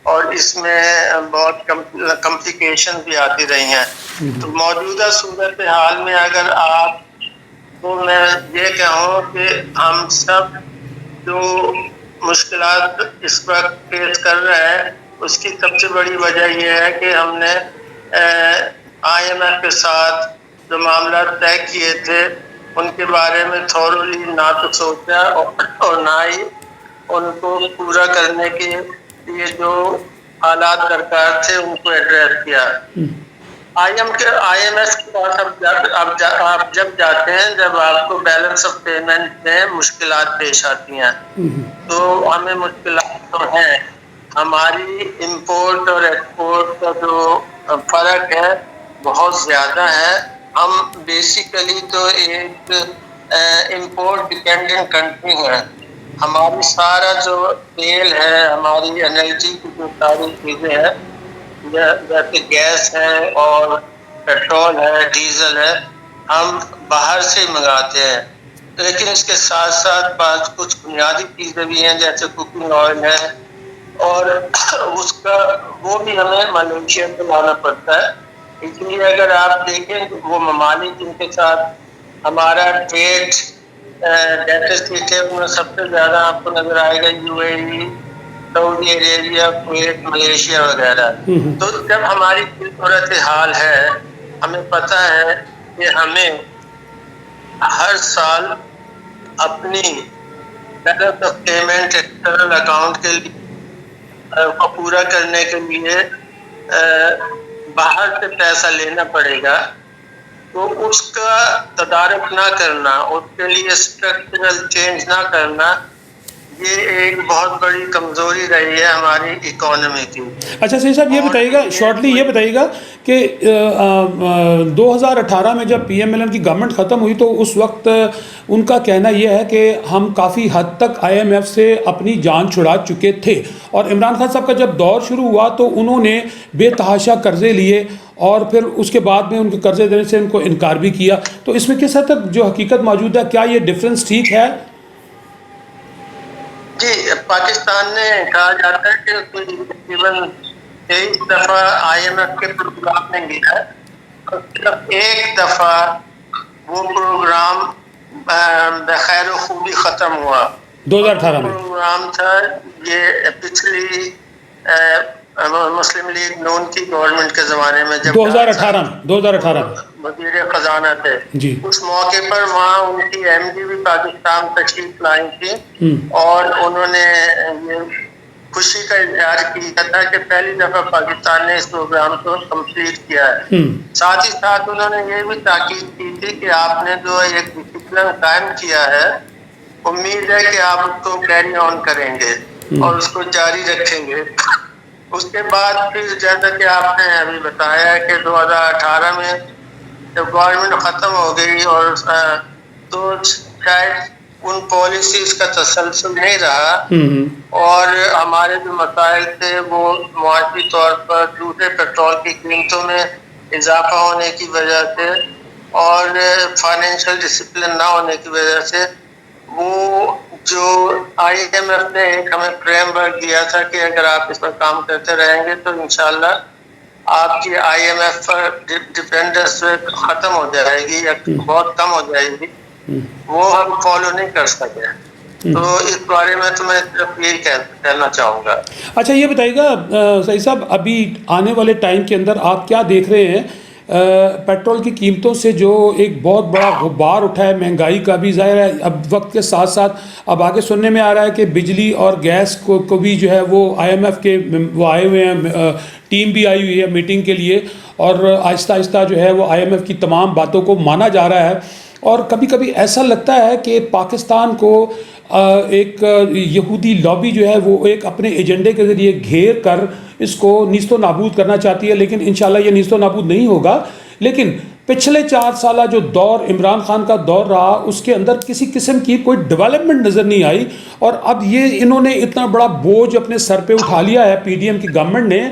اور اس میں بہت کمپلیکیشن بھی آتی رہی ہیں. تو موجودہ صورت حال میں اگر آپ تو میں یہ کہوں کہ ہم سب جو مشکلات اس وقت فیس کر رہے ہیں اس کی سب سے بڑی وجہ یہ ہے کہ ہم نے آئی ایم ایف کے ساتھ جو معاملات طے کیے تھے ان کے بارے میں تھوڑی نہ تو سوچا اور نہ ہی ان کو پورا کرنے کے لیے جو حالات درکار تھے ان کو ایڈریس کیا. آئی ایم ایس کے پاس آپ جب جاتے ہیں، جب آپ کو بیلنس آف پیمنٹ میں مشکلات پیش آتی ہیں، تو ہمیں مشکلات تو ہیں. ہماری امپورٹ اور ایکسپورٹ کا جو فرق ہے بہت زیادہ ہے. ہم بیسیکلی تو ایک امپورٹ ڈپینڈنٹ کنٹری ہے. ہماری سارا جو تیل ہے، ہماری انرجی کی جو ساری چیزیں ہیں جیسے گیس ہے اور پیٹرول ہے، ڈیزل ہے، ہم باہر سے منگاتے ہیں. لیکن اس کے ساتھ ساتھ بعض کچھ بنیادی چیزیں بھی ہیں جیسے کوکنگ آئل ہے، اور اس کا وہ بھی ہمیں ملیشیا سے لانا پڑتا ہے. اس لیے اگر آپ دیکھیں وہ ممالک جن کے ساتھ ہمارا ٹریڈ ڈیفیسٹ ہے، ان میں سب سے زیادہ آپ کو نظر آئے گا U A E, Saudi Arabia, Kuwait, Malaysia وغیرہ. تو جب ہماری صورت حال ہے، ہمیں پتہ ہے کہ ہمیں ہر سال اپنی balance of payment external account کے لیے کو پورا کرنے کے لیے باہر سے پیسہ لینا پڑے گا. تو اس کا تدارک نہ کرنا، اس کے لیے اسٹرکچرل چینج نہ کرنا، یہ ایک بہت بڑی کمزوری رہی ہے ہماری اکانومی کی. اچھا سید صاحب، یہ بتائیے گا شارٹلی، یہ بتائیے گا کہ 2018 میں جب پی ایم ایل این کی گورنمنٹ ختم ہوئی تو اس وقت ان کا کہنا یہ ہے کہ ہم کافی حد تک آئی ایم ایف سے اپنی جان چھڑا چکے تھے، اور عمران خان صاحب کا جب دور شروع ہوا تو انہوں نے بے تحاشا قرضے لیے اور پھر اس کے بعد میں ان کے قرضے دینے سے ان کو انکار بھی کیا. تو اس میں کس حد تک جو حقیقت موجود ہے، کیا یہ ڈفرینس ٹھیک ہے؟ جی، پاکستان نے کہا جاتا ہے کہ تقریباً 23 دفعہ آئی ایم ایف کے پروگرام میں گیا ہے، اور صرف ایک دفعہ وہ پروگرام بخیر و خوبی ختم ہوا. 2018 میں پروگرام تھا یہ پچھلی مسلم لیگ نون کی گورنمنٹ کے زمانے میں، جب 2018 وزیر خزانہ تھے جی. اس موقع پر وہاں ان کی ایم ڈی بھی پاکستان تشریف لائی تھی، اور انہوں نے یہ خوشی کا اظہار کیا تھا کہ پہلی دفعہ پاکستان نے اس پروگرام کو کمپلیٹ کیا ہے. ساتھ ہی ساتھ انہوں نے یہ بھی تاکید کی تھی کہ آپ نے جو ایک ڈسپلن قائم کیا ہے، امید ہے کہ آپ اس کو کیری آن کریں گے اور اس کو جاری رکھیں گے. اس کے بعد پھر جیسا کہ آپ نے ابھی بتایا کہ 2018 میں جب گورنمنٹ ختم ہو گئی اور تو شاید ان پالیسیز کا تسلسل نہیں رہا، اور ہمارے جو مسائل تھے وہ معاشی طور پر دوسرے پیٹرول کی قیمتوں میں اضافہ ہونے کی وجہ سے اور فائنینشیل ڈسپلن نہ ہونے کی وجہ سے، وہ جو آئی ایم ایف نے ایک ہمیں فریم ورک دیا تھا کہ اگر آپ اس پر کام کرتے رہیں گے تو انشاءاللہ آپ کی آئی ایم ایف پر ڈپینڈنس ختم ہو جائے گی یا بہت کم ہو جائے گی، وہ ہم فالو نہیں کر سکے. تو اس بارے میں تو میں صرف یہی کہنا چاہوں گا. اچھا یہ بتائیے گا سعید صاحب، ابھی آنے والے ٹائم کے اندر آپ کیا دیکھ رہے ہیں؟ پیٹرول کی قیمتوں سے جو ایک بہت بڑا غبار اٹھا ہے، مہنگائی کا بھی ظاہر ہے، اب وقت کے ساتھ ساتھ اب آگے سننے میں آ رہا ہے کہ بجلی اور گیس کو بھی جو ہے وہ آئی ایم ایف کے وہ آئے ہوئے ہیں، ٹیم بھی آئی ہوئی ہے میٹنگ کے لیے، اور آہستہ آہستہ جو ہے وہ آئی ایم ایف کی تمام باتوں کو مانا جا رہا ہے. اور کبھی کبھی ایسا لگتا ہے کہ پاکستان کو ایک یہودی لابی جو ہے وہ ایک اپنے ایجنڈے کے ذریعے گھیر کر اس کو نیست و نابود کرنا چاہتی ہے، لیکن انشاءاللہ یہ نیست و نابود نہیں ہوگا. لیکن پچھلے 4 سالہ جو دور عمران خان کا دور رہا، اس کے اندر کسی قسم کی کوئی ڈیولپمنٹ نظر نہیں آئی، اور اب یہ انہوں نے اتنا بڑا بوجھ اپنے سر پہ اٹھا لیا ہے پی ڈی ایم کی گورنمنٹ نے.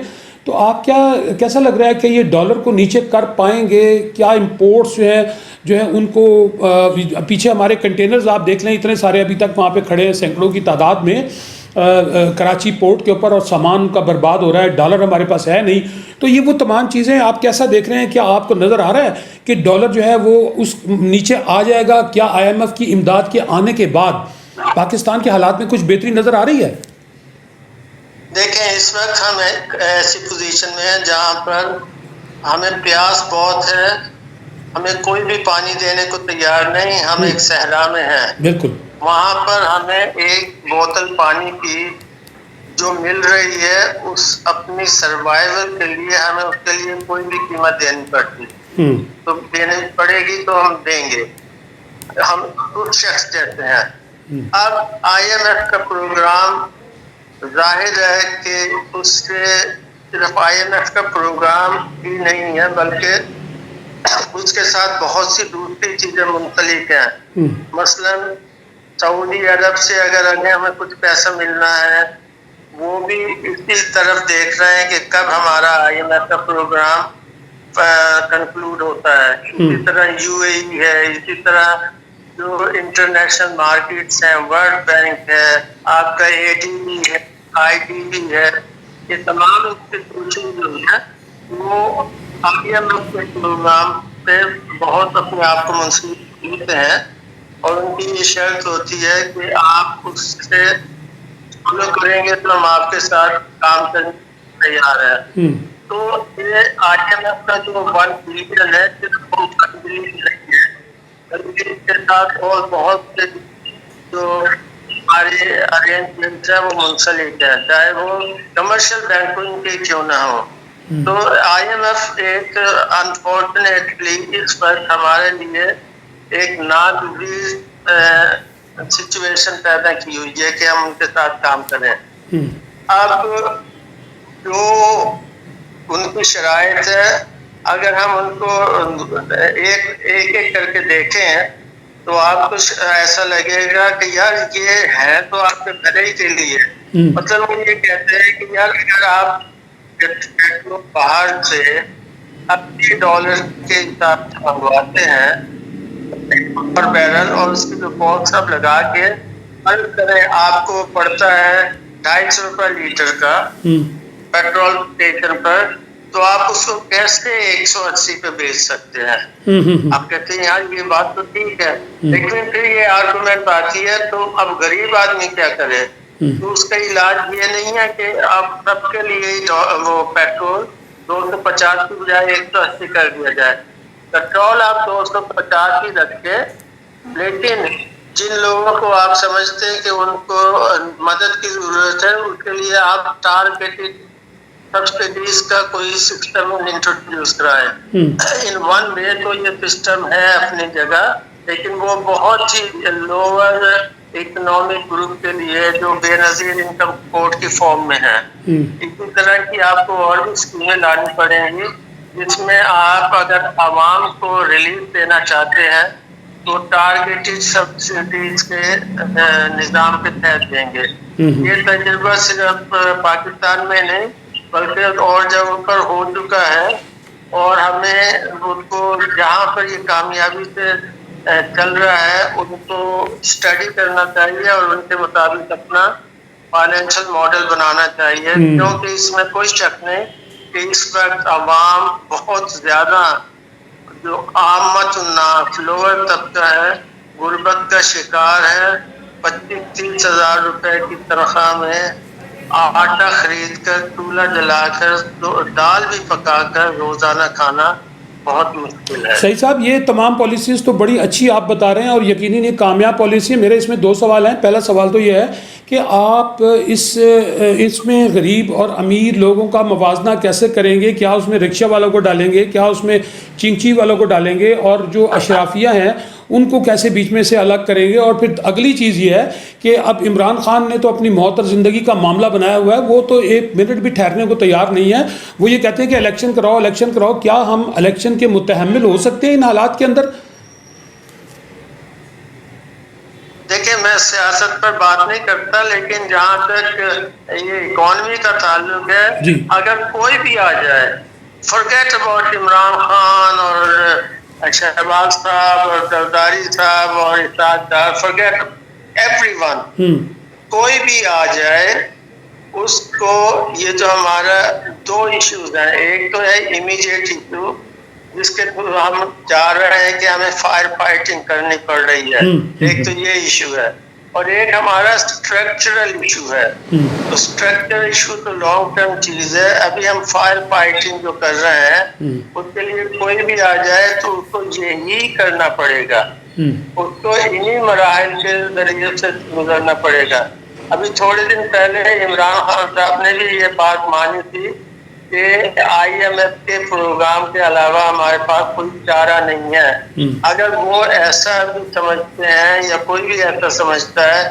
تو آپ کیسا لگ رہا ہے کہ یہ ڈالر کو نیچے کر پائیں گے؟ کیا امپورٹس جو ہے ان کو پیچھے ہمارے کنٹینرز آپ دیکھ لیں، اتنے سارے ابھی تک وہاں پہ کھڑے ہیں سینکڑوں کی تعداد میں کراچی پورٹ کے اوپر، اور سامان کا برباد ہو رہا ہے، ڈالر ہمارے پاس ہے نہیں. تو یہ وہ تمام چیزیں آپ کیسا دیکھ رہے ہیں؟ کیا آپ کو نظر آ رہا ہے کہ ڈالر جو ہے وہ اس نیچے آ جائے گا؟ کیا آئی ایم ایف کی امداد کے آنے کے بعد پاکستان کے حالات میں کچھ بہتری نظر آ رہی ہے؟ دیکھیں، اس وقت ہم ایک ایسی پوزیشن میں ہیں جہاں پر ہمیں پیاس بہت ہے، ہمیں کوئی بھی پانی دینے کو تیار نہیں، ہم ایک صحرا میں ہیں. بالکل. وہاں پر ہمیں ایک بوتل پانی کی جو مل رہی ہے اس اپنی سروائیول کے لیے ہمیں اس کے لیے کوئی بھی قیمت دینی پڑتی، تو دینی پڑے گی تو ہم دیں گے، ہم کچھ شخص دیتے ہیں۔ اب آئی ایم ایف کا پروگرام ظاہر ہے کہ اس سے صرف آئی ایم ایف کا پروگرام ہی نہیں ہے بلکہ اس کے ساتھ بہت سی دوسری چیزیں منسلک ہیں۔ مثلاً سعودی عرب سے اگر ہمیں کچھ پیسہ ملنا ہے وہ بھی اسی طرف دیکھ رہے ہیں کہ کب ہمارا آئی ایم ایف کا پروگرام کنکلوڈ ہوتا ہے۔ اسی طرح یو اے ای ہے، اسی طرح جو انٹرنیشنل مارکیٹس ہیں، ورلڈ بینک ہے، آپ کا اے ڈی بی ہے، آئی ڈی بی ہے، یہ تمام انسٹیٹیوشن جو ہیں وہ آئی ایم ایف کے پروگرام پہ بہت اپنے آپ کو منسوخ کرتے ہیں، اور ان کی یہ شرط ہوتی ہے کہ آپ اس سے فالو کریں گے تو ہم آپ کے ساتھ کام کرنے تیار ہیں۔ تو یہ آئی ایم ایف کا جو 1 بلین ہے صرف 1 بلین نہیں ہے، بلکہ اس کے ساتھ اور بہت سے جو ہمارے ارینجمنٹ ہے وہ منسلک ہے، چاہے وہ کمرشل بینکوں کے کیوں نہ ہو۔ تو آئی ایم ایف ایک انفارچونیٹلی اس وقت ہمارے لیے ایک ناگزیر سچویشن پیدا کی ہوئی ہے کہ ہم ان کے ساتھ کام کریں۔ اب جو ان کی شرائط ہے اگر ہم ان کو ایک کر کے دیکھیں تو آپ کو ایسا لگے گا کہ یار یہ ہے تو آپ کے بھلے ہی کے لیے، مطلب وہ یہ کہتے ہیں کہ یار اگر آپ باہر سے $80 کے حساب سے منگواتے ہیں پر بیرل اور اس کی جو باکس آپ لگا کے ہر طرح آپ کو پڑتا ہے $250 لیٹر کا پیٹرول اسٹیشن پر، تو آپ اس کو کیسے 180 پہ بیچ سکتے ہیں؟ آپ کہتے ہیں یار یہ بات تو ٹھیک ہے، لیکن پھر یہ آرگومنٹ آتی ہے تو اب غریب آدمی کیا کرے؟ تو اس کا علاج یہ نہیں ہے کہ آپ سب کے لیے وہ پیٹرول 250 کی بجائے 180 کر دیا جائے، پیٹرول آپ 250 ہی رکھے، لیکن جن لوگوں کو آپ سمجھتے ہیں کہ ان کو مدد کی ضرورت ہے اس کے لیے آپ ٹارگیٹڈ سبسڈیز کا کوئی سسٹم انٹروڈیوس کرائے۔ ان ون وے تو یہ سسٹم ہے اپنی جگہ، لیکن وہ بہت ہی لوور اکنامک گروپ کے لیے جو بے نظیر انکم کوڈ کی فارم میں ہے۔ اسی طرح کی آپ کو اور بھی اسکیمیں لانی پڑیں گی جس میں آپ اگر عوام کو ریلیف دینا چاہتے ہیں تو ٹارگیٹڈ سبسڈیز کے نظام کے تحت دیں گے۔ یہ تجربہ صرف پاکستان میں نہیں بلکہ اور جگہوں پر ہو چکا ہے، اور ہمیں ان کو جہاں پر یہ کامیابی سے چل رہا ہے ان کو اسٹڈی کرنا چاہیے اور ان کے مطابق اپنا فائنینشیل ماڈل بنانا چاہیے، کیونکہ اس میں کوئی شک نہیں کہ اس وقت عوام بہت زیادہ جو عامت الناس لوور طبقہ ہے غربت کا شکار ہے۔ 25-30 ہزار روپے کی تنخواہ میں آٹا خرید کر چولہا جلا کر دال بھی پکا کر روزانہ کھانا بہت مشکل ہے۔ صحیح صاحب، یہ تمام پالیسیز تو بڑی اچھی آپ بتا رہے ہیں اور یقیناً یہ کامیاب پالیسی ہے۔ میرے اس میں 2 سوال ہیں۔ پہلا سوال تو یہ ہے کہ آپ اس میں غریب اور امیر لوگوں کا موازنہ کیسے کریں گے؟ کیا اس میں رکشہ والوں کو ڈالیں گے؟ کیا اس میں چنچی والوں کو ڈالیں گے؟ اور جو اشرافیہ ہیں ان کو کیسے بیچ میں سے الگ کریں گے؟ اور پھر اگلی چیز یہ ہے کہ اب عمران خان نے تو اپنی موت اور زندگی کا معاملہ بنایا ہوا ہے، وہ تو 1 منٹ بھی ٹھہرنے کو تیار نہیں ہے۔ وہ یہ کہتے ہیں کہ الیکشن کراؤ الیکشن کراؤ۔ کیا ہم الیکشن کے متحمل ہو سکتے ہیں ان حالات کے اندر؟ دیکھیں میں سیاست پر بات نہیں کرتا، لیکن جہاں تک یہ اکانومی کا تعلق ہے اگر کوئی بھی آ جائے، forget about عمران خان اور شہباز صاحب اور زرداری صاحب اور اسحاق ڈار، forget everyone، کوئی بھی آ جائے اس کو یہ جو ہمارا 2 ایشوز ہیں، ایک تو ہے امیڈیٹ ایشو جس کے ہم جا رہے ہیں کہ ہمیں فائر فائٹنگ کرنی پڑ رہی ہے، ایک تو یہ ایشو ہے، اور ایک ہمارا اسٹرکچرل ایشو ہے۔ تو اسٹرکچرل ایشو تو لانگ ٹرم چیز ہے، ابھی ہم فائر فائٹنگ جو کر رہے ہیں اس کے لیے کوئی بھی آ جائے تو اس کو یہی کرنا پڑے گا، اس کو انہی مراحل کے ذریعے سے گزرنا پڑے گا۔ ابھی تھوڑے دن پہلے عمران خان صاحب نے بھی یہ بات مانی تھی کہ IMF کے پروگرام کے علاوہ ہمارے پاس کوئی چارہ نہیں ہے. اگر وہ ایسا بھی سمجھتے ہیں یا کوئی بھی ایسا سمجھتا ہے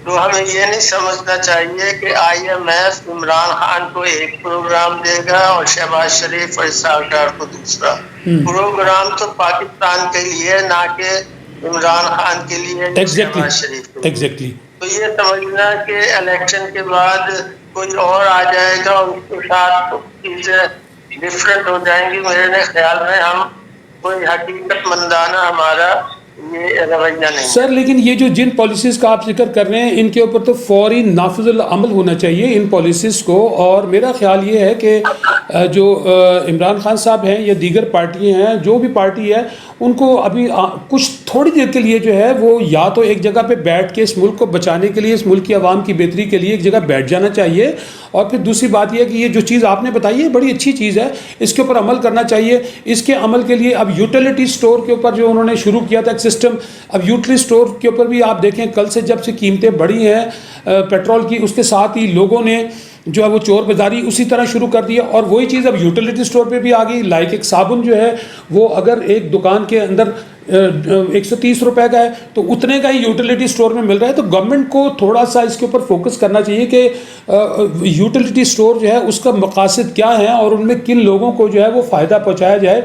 تو ہمیں یہ نہیں سمجھنا چاہیے کہ IMF عمران خان کو ایک پروگرام دے گا اور شہباز شریف اور اسحاق ڈار کو دوسرا. پروگرام تو پاکستان کے لیے نہ کہ عمران خان کے لیے شہباز شریف کے لیے. تو یہ سمجھنا کہ الیکشن کے بعد کوئی اور آ جائے گا اور اس کے ساتھ چیزیں ڈفرینٹ ہو جائیں گی، میرے خیال میں ہم کوئی حقیقت مندانہ ہمارا یہ رویہ نہیں. سر لیکن یہ جو جن پالیسیز کا آپ ذکر کر رہے ہیں ان کے اوپر تو فوری نافذ العمل ہونا چاہیے ان پالیسیز کو. اور میرا خیال یہ ہے کہ جو عمران خان صاحب ہیں یا دیگر پارٹیاں ہیں، جو بھی پارٹی ہے، ان کو ابھی کچھ تھوڑی دیر کے لیے جو ہے وہ یا تو ایک جگہ پہ بیٹھ کے اس ملک کو بچانے کے لیے، اس ملک کی عوام کی بہتری کے لیے ایک جگہ بیٹھ جانا چاہیے. اور پھر دوسری بات یہ ہے کہ یہ جو چیز آپ نے بتائی ہے بڑی اچھی چیز ہے، اس کے اوپر عمل کرنا چاہیے. اس کے عمل کے لیے اب یوٹیلیٹی سٹور کے اوپر جو انہوں نے شروع کیا تھا ایک سسٹم، اب یوٹیلیٹی سٹور کے اوپر بھی آپ دیکھیں کل سے جب سے قیمتیں بڑھی ہیں پیٹرول کی، اس کے ساتھ ہی لوگوں نے جو ہے وہ چور بازاری اسی طرح شروع کر دیا. اور وہی چیز اب یوٹیلیٹی سٹور پہ بھی آ گئی. لائک ایک صابن جو ہے وہ اگر ایک دکان کے اندر 130 روپے کا ہے تو اتنے کا ہی یوٹیلیٹی سٹور میں مل رہا ہے. تو گورنمنٹ کو تھوڑا سا اس کے اوپر فوکس کرنا چاہیے کہ یوٹیلیٹی سٹور جو ہے اس کا مقاصد کیا ہیں اور ان میں کن لوگوں کو جو ہے وہ فائدہ پہنچایا جائے.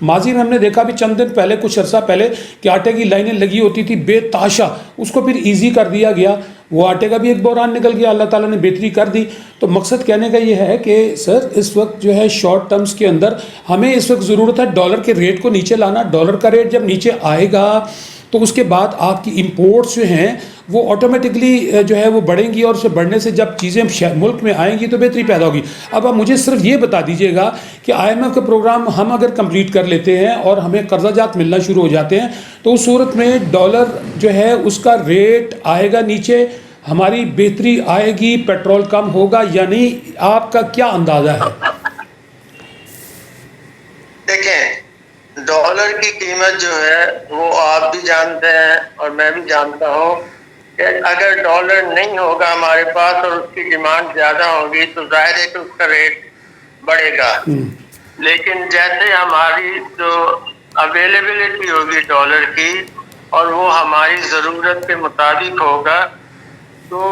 ماضی میں ہم نے دیکھا بھی چند دن پہلے کچھ عرصہ پہلے کہ آٹے کی لائنیں لگی ہوتی تھی بے تحاشا، اس کو پھر ایزی کر دیا گیا، وہ آٹے کا بھی ایک بحران نکل گیا، اللہ تعالیٰ نے بہتری کر دی. تو مقصد کہنے کا یہ ہے کہ سر اس وقت جو ہے شارٹ ٹرمز کے اندر ہمیں اس وقت ضرورت ہے ڈالر کے ریٹ کو نیچے لانا. ڈالر کا ریٹ جب نیچے آئے گا تو اس کے بعد آپ کی امپورٹس جو ہیں وہ آٹومیٹکلی جو ہے وہ بڑھیں گی، اور اسے بڑھنے سے جب چیزیں ملک میں آئیں گی تو بہتری پیدا ہوگی. اب آپ مجھے صرف یہ بتا دیجیے گا کہ IMF کا پروگرام ہم اگر کمپلیٹ کر لیتے ہیں اور ہمیں قرضہ جات ملنا شروع ہو جاتے ہیں تو اس صورت میں ڈالر جو ہے اس کا ریٹ آئے گا نیچے، ہماری بہتری آئے گی، پیٹرول کم ہوگا یا نہیں؟ آپ کا کیا اندازہ ہے؟ دیکھیں، ڈالر کی قیمت جو ہے وہ آپ بھی جانتے ہیں اور میں بھی جانتا ہوں کہ اگر ڈالر نہیں ہوگا ہمارے پاس اور اس کی ڈیمانڈ زیادہ ہوگی تو ظاہر ہے کہ اس کا ریٹ بڑھے گا. لیکن جیسے ہماری جو اویلیبلٹی ہوگی ڈالر کی اور وہ ہماری ضرورت کے مطابق ہوگا تو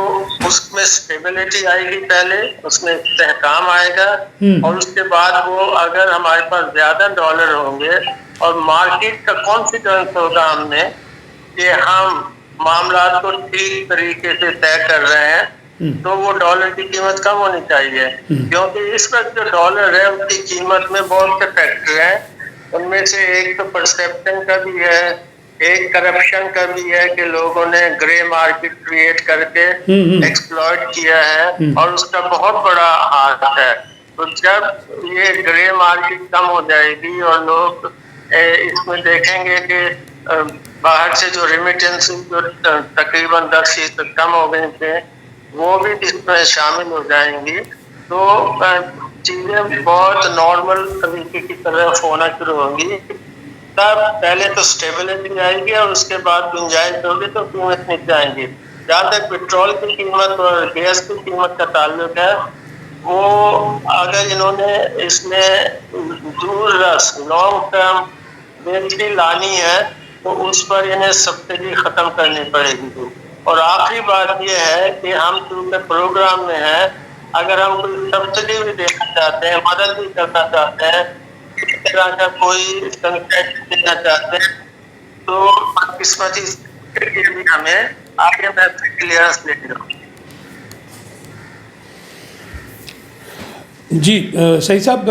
اس میں اسٹیبلٹی آئے گی، پہلے اس میں استحکام آئے گا، اور اس کے بعد وہ اگر ہمارے پاس زیادہ ڈالر ہوں گے اور مارکیٹ کا کانفیڈنس ہوگا ہم میں کہ ہم معاملات کو ٹھیک طریقے سے طے کر رہے ہیں تو وہ ڈالر کی قیمت کم ہونی چاہیے. کیونکہ اس وقت جو ڈالر ہے اس کی قیمت میں بہت سے فیکٹر ہیں. ان میں سے ایک تو پرسیپشن کا بھی ہے، ایک کرپشن کا بھی ہے کہ لوگوں نے گرے مارکیٹ کریٹ کر کے ایکسپلائٹ کیا ہے اور اس کا بہت بڑا ہاتھ ہے. تو جب یہ گرے مارکیٹ کم ہو جائے گی اور لوگ اس میں دیکھیں گے کہ باہر سے جو ریمیٹنس جو تقریباً 10% کم ہو گئے تھے وہ بھی اس میں شامل ہو جائیں گی تو چیزیں بہت نارمل طریقے کی طرف ہونا شروع ہوں گی. تب پہلے تو اسٹیبلٹی آئے گی اور اس کے بعد گنجائش ہوگی تو قیمت نیچے آئیں گی. جہاں تک پیٹرول کی قیمت اور گیس کی قیمت کا تعلق ہے، وہ اگر انہوں نے اس میں دور رس لانگ ٹرم بہتری لانی ہے تو اس پر انہیں سبسڈی ختم کرنی پڑے گی. اور آخری بات یہ ہے کہ ہم چونکہ پروگرام میں ہیں، اگر ہم کوئی سبسڈی بھی دینا چاہتے ہیں، مدد بھی کرنا چاہتے ہیں، اس طرح کا کوئی کنسیشن دینا چاہتے ہیں تو قسمتی کے لیے بھی ہمیں IMF سے کلیئرنس لینی ہوگی. جی سعید صاحب،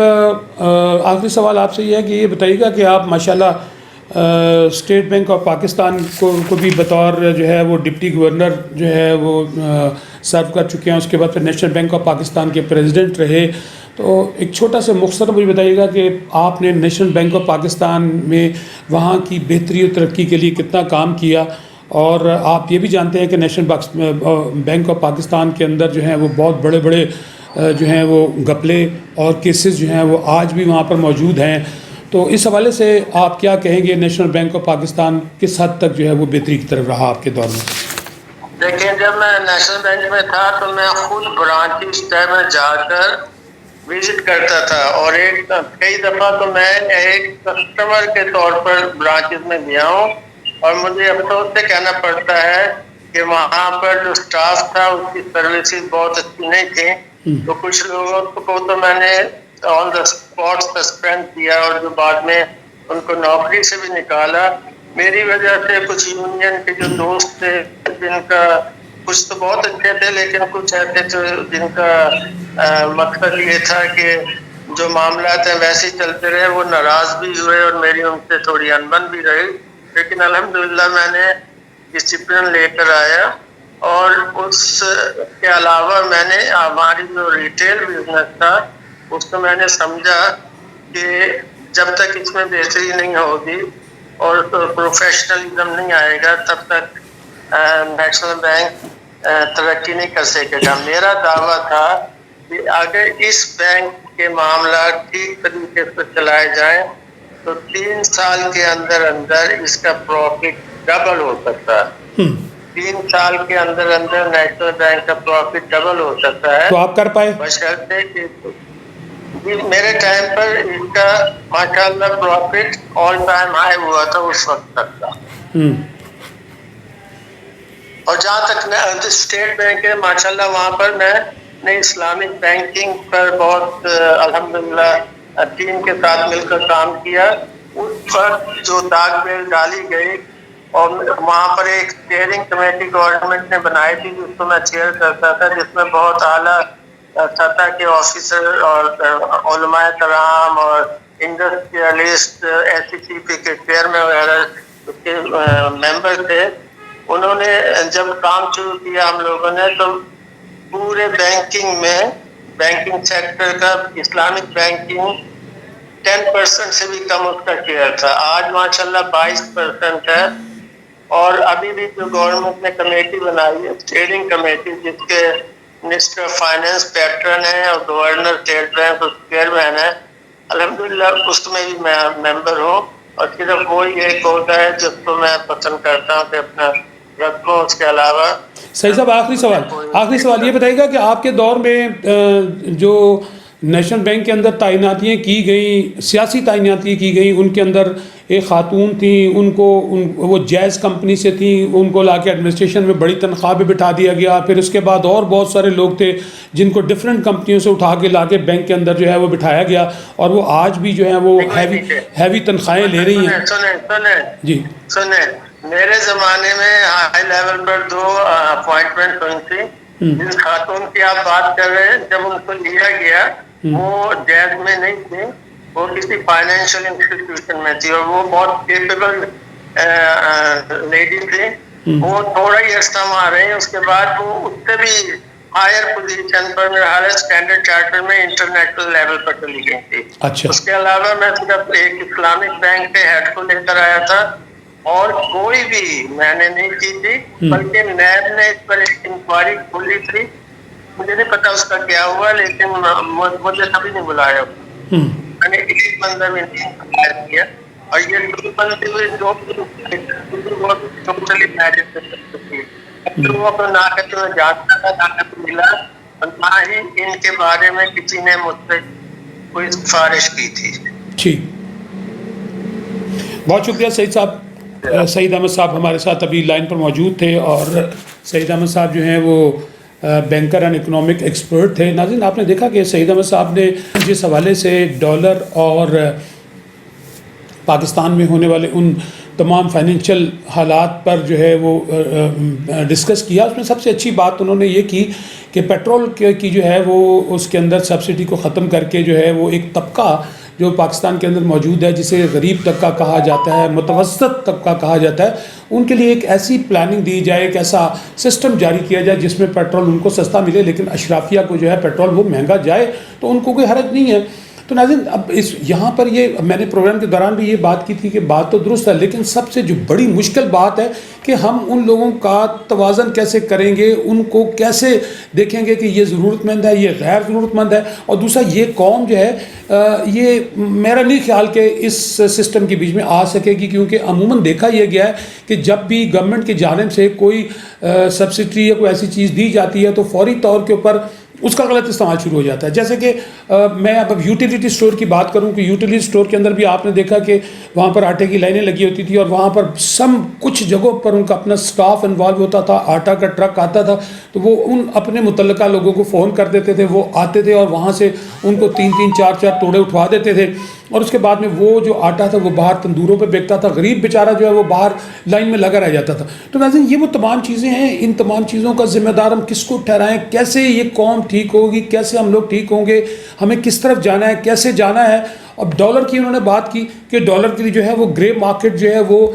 آخری سوال آپ سے یہ ہے کہ یہ بتائیے گا کہ آپ ماشاءاللہ اسٹیٹ بینک آف پاکستان کو بھی بطور جو ہے وہ ڈپٹی گورنر جو ہے وہ سرو کر چکے ہیں، اس کے بعد پھر نیشنل بینک آف پاکستان کے پریزیڈنٹ رہے. تو ایک چھوٹا سا مختصر مجھے بتائیے گا کہ آپ نے نیشنل بینک آف پاکستان میں وہاں کی بہتری اور ترقی کے لیے کتنا کام کیا، اور آپ یہ بھی جانتے ہیں کہ نیشنل بینک آف پاکستان کے اندر جو ہیں وہ بہت بڑے بڑے جو ہیں وہ گھپلے اور کیسز جو ہیں وہ آج بھی وہاں پر موجود ہیں. تو اس حوالے سے آپ کیا کہیں گے، نیشنل بینک آف پاکستان کس حد تک جو ہے وہ بہتری کی طرف رہا آپ کے دور میں؟ لیکن جب میں نیشنل بینک میں تھا تو میں خود برانچ میں جا کر وزٹ کرتا تھا، اور کئی دفعہ تو میں ایک کسٹمر کے طور پر برانچز میں گیا ہوں، اور مجھے افسوس سے کہنا پڑتا ہے کہ وہاں پر جو اسٹاف تھا اس کی سروسز بہت اچھی نہیں تھی، تو کچھ لوگوں کو تو میں نے آن دا اسپاٹ سسپینڈ کیا، اور جو بعد میں ان کو نوکری سے بھی نکالا میری وجہ سے۔ کچھ یونین کے جو دوست تھے جن کا کچھ تو بہت اچھے تھے، لیکن کچھ ایسے تھے جن کا مقصد یہ تھا کہ جو معاملات ہیں ویسے ہی چلتے رہے، وہ ناراض بھی ہوئے اور میری ان سے تھوڑی انبن بھی رہی، لیکن الحمدللہ میں نے ڈسپلن لے کر آیا۔ اور اس کے علاوہ میں نے ہماری جو ریٹیل بزنس تھا اس کو میں نے سمجھا کہ جب تک اس میں بہتری نہیں ہوگی اور پروفیشنلزم نہیں آئے گا تب تک نیشنل بینک ترقی نہیں کر سکے گا۔ میرا دعویٰ تھا کہ اگر اس بینک کے معاملات ٹھیک طریقے سے چلائے جائیں تو 3 سال کے اندر اندر اس کا پروفٹ ڈبل ہو سکتا ہے۔ 3 سال کے اندر اندر نیشنل بینک کا پروفٹ ڈبل ہو سکتا ہے۔ تو آپ کر پائے؟ بشرطے کہ میرے ٹائم پر اس کا ماشاءاللہ پروفٹ آل ٹائم ہائی ہوا تھا اس وقت تک کا۔ اور جہاں تک اسٹیٹ بینک ہے ماشاءاللہ وہاں پر میں نے اسلامک بینکنگ پر بہت الحمدللہ ٹیم کے ساتھ مل کر کام کیا۔ اس پر جو داغ بیل ڈالی گئی، اور وہاں پر ایک اسٹیئرنگ کمیٹی گورنمنٹ نے بنائی تھی جس کو میں چیئر کرتا تھا، جس میں بہت اعلیٰ سطح کے آفیسر اور علماء کرام اور انڈسٹریلسٹ SCCP کے چیئرمین وغیرہ اس کے ممبر تھے۔ انہوں نے جب کام شروع کیا ہم لوگوں نے تو پورے بینکنگ سیکٹر کا اسلامک بینکنگ 10% سے بھی کم اس کا شیئر تھا۔ آج ماشاءاللہ 22% ہے، اور ابھی بھی جو گورنمنٹ نے کمیٹی بنائی ہے اسٹیئرنگ کمیٹی جس کے منسٹر آف فائنینس پیٹرن ہے اور گورنر اسٹیٹ بینک اس چیئرمین ہے، الحمدللہ اس میں بھی میں ممبر ہوں، اور صرف وہی ایک ہوتا ہے جس کو میں پسند کرتا ہوں کہ اپنا رکھوں۔ اس کے علاوہ صحیح صاحب آخری سوال یہ بتائیے گا کہ آپ کے دور میں جو نیشنل بینک کے اندر تعیناتیاں کی گئیں، سیاسی تعیناتیاں کی گئیں، ان کے اندر ایک خاتون تھیں، ان کو وہ جیز کمپنی سے تھیں، ان کو لا کے ایڈمنسٹریشن میں بڑی تنخواہ پہ بٹھا دیا گیا۔ پھر اس کے بعد اور بہت سارے لوگ تھے جن کو ڈفرینٹ کمپنیوں سے اٹھا کے لا کے بینک کے اندر جو ہے وہ بٹھایا گیا، اور وہ آج بھی جو ہے وہ ہیوی تنخواہیں لے رہی ہیں۔ سنیں میرے زمانے میں ہائی لیول پر 2 اپوائنٹمنٹ ہوئی تھی۔ جس خاتون کی آپ بات کر رہے ہیں جب ان کو لیا گیا وہ جیز میں نہیں تھی، وہ کسی فائنینشیل انسٹیٹیوشن میں تھی، اور وہ بہت کیپیبل لیڈی تھی۔ وہ تھوڑا ہی عرصہ وہاں رہی، اس کے بعد وہ اس سے بھی ہائر پوزیشن پر میرا ہائر اسٹینڈرڈ چارٹر میں انٹرنیشنل لیول پر چلی گئی تھی۔ اس کے علاوہ میں صرف ایک اسلامک بینک کے ہیڈ کو لے کر آیا تھا، اور کوئی بھی میں نے نہیں کی تھی، بلکہ نیب نے اس پر ایک انکوائری کھولی تھی۔ مجھے نہیں پتا اس کا کیا ہوا، لیکن مجھے کبھی نہیں بلایا۔ میں نے ایک بندہ میں نہیں کیا، اور یہ 2 بندے ہوئے جو ٹوٹلی میرج تھی، وہ اپنا نہ کہتے ہوئے جانتا تھا، نہ کہتے ملا، اور نہ ہی ان کے بارے میں کسی نے مجھ سے کوئی سفارش کی تھی۔ ٹھیک، بہت شکریہ سعید صاحب۔ سعید احمد صاحب ہمارے ساتھ ابھی لائن پر موجود تھے، اور سعید احمد صاحب جو ہیں وہ بینکر اینڈ اکنامک ایکسپرٹ تھے۔ ناظرین آپ نے دیکھا کہ سعید احمد صاحب نے جس حوالے سے ڈالر اور پاکستان میں ہونے والے ان تمام فائنینشیل حالات پر جو ہے وہ ڈسکس کیا، اس میں سب سے اچھی بات انہوں نے یہ کی کہ پیٹرول کی جو ہے وہ اس کے اندر سبسڈی کو ختم کر کے جو ہے وہ ایک طبقہ جو پاکستان کے اندر موجود ہے جسے غریب طبقہ کہا جاتا ہے، متوسط طبقہ کہا جاتا ہے، ان کے لیے ایک ایسی پلاننگ دی جائے، ایک ایسا سسٹم جاری کیا جائے جس میں پیٹرول ان کو سستا ملے لیکن اشرافیہ کو جو ہے پیٹرول وہ مہنگا جائے تو ان کو کوئی حرج نہیں ہے۔ تو ناظرین اب یہاں پر یہ میں نے پروگرام کے دوران بھی یہ بات کی تھی کہ بات تو درست ہے، لیکن سب سے جو بڑی مشکل بات ہے کہ ہم ان لوگوں کا توازن کیسے کریں گے، ان کو کیسے دیکھیں گے کہ یہ ضرورت مند ہے، یہ غیر ضرورت مند ہے، اور دوسرا یہ قوم جو ہے یہ میرا نہیں خیال کہ اس سسٹم کے بیچ میں آ سکے گی، کیونکہ عموماً دیکھا یہ گیا ہے کہ جب بھی گورنمنٹ کی جانب سے کوئی سبسڈی یا کوئی ایسی چیز دی جاتی ہے تو فوری طور کے اوپر اس کا غلط استعمال شروع ہو جاتا ہے. جیسے کہ میں اب یوٹیلیٹی اسٹور کی بات کروں کہ یوٹیلیٹی اسٹور کے اندر بھی آپ نے دیکھا کہ وہاں پر آٹے کی لائنیں لگی ہوتی تھی، اور وہاں پر کچھ جگہوں پر ان کا اپنا سٹاف انوالو ہوتا تھا، آٹا کا ٹرک آتا تھا تو وہ ان اپنے متعلقہ لوگوں کو فون کر دیتے تھے، وہ آتے تھے اور وہاں سے ان کو 3-3 4-4 توڑے اٹھوا دیتے تھے، اور اس کے بعد میں وہ جو آٹا تھا وہ باہر تندوروں پہ بیکتا تھا، غریب بیچارہ جو ہے وہ باہر لائن میں لگا رہ جاتا تھا. تو ناظرین یہ وہ تمام چیزیں ہیں، ان تمام چیزوں کا ذمہ دار ہم کس کو ٹھہرائیں، کیسے یہ قوم ٹھیک ہوگی، کیسے ہم لوگ ٹھیک ہوں گے، ہمیں کس طرف جانا ہے، کیسے جانا ہے. اب ڈالر کی انہوں نے بات کی کہ ڈالر کے لیے جو ہے وہ گرے مارکیٹ جو ہے وہ